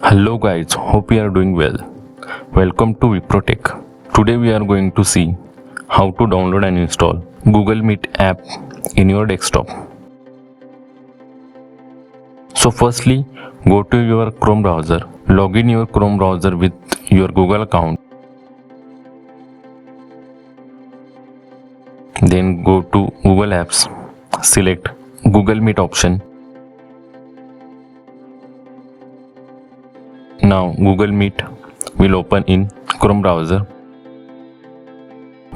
Hello guys, hope you are doing well. Welcome to vPro Tech. Today we are going to see how to download and install Google Meet app in your desktop. So firstly, go to your Chrome browser. Log in your Chrome browser with your Google account. Then go to Google Apps. Select Google Meet option. Now Google Meet will open in Chrome browser,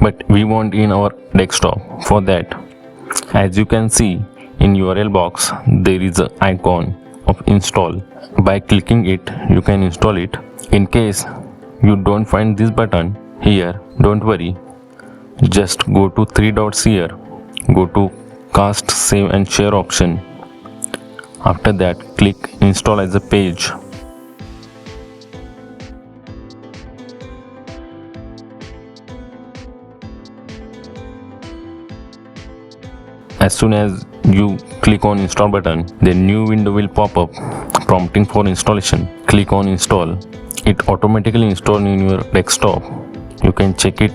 but we want in our desktop. For that, as you can see in URL box, there is an icon of install. By clicking it, you can install it. In case you don't find this button here, don't worry, just go to three dots here, go to cast, save and share option. After that, click install as a page. As soon as you click on install button, the new window will pop up prompting for installation. Click on install. It automatically installs in your desktop. You can check it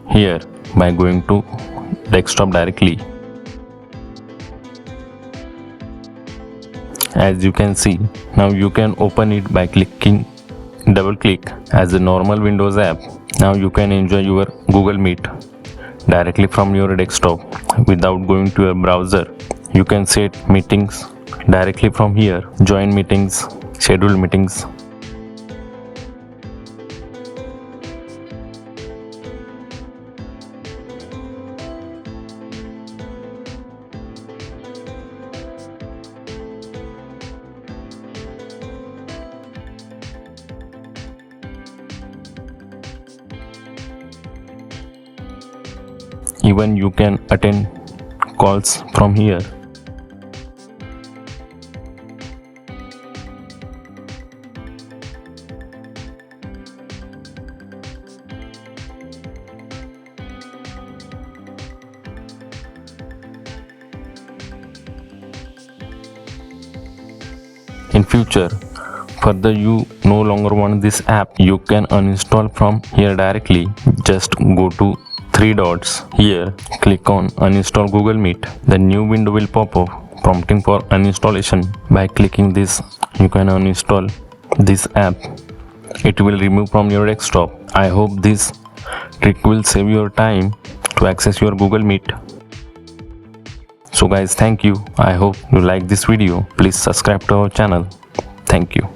here by going to desktop directly. As you can see, now you can open it by clicking double click as a normal Windows app. Now you can enjoy your Google Meet directly from your desktop without going to your browser. You can set meetings directly from here, join meetings, schedule meetings. Even you can attend calls from here. In future, further you no longer want this app, you can uninstall from here directly. Just go to three dots here, click on uninstall Google Meet. The new window will pop up prompting for uninstallation. By clicking this, you can uninstall this app. It will remove from your desktop. I hope this trick will save your time to access your Google Meet. So guys, thank you. I hope you like this video. Please subscribe to our channel. Thank you.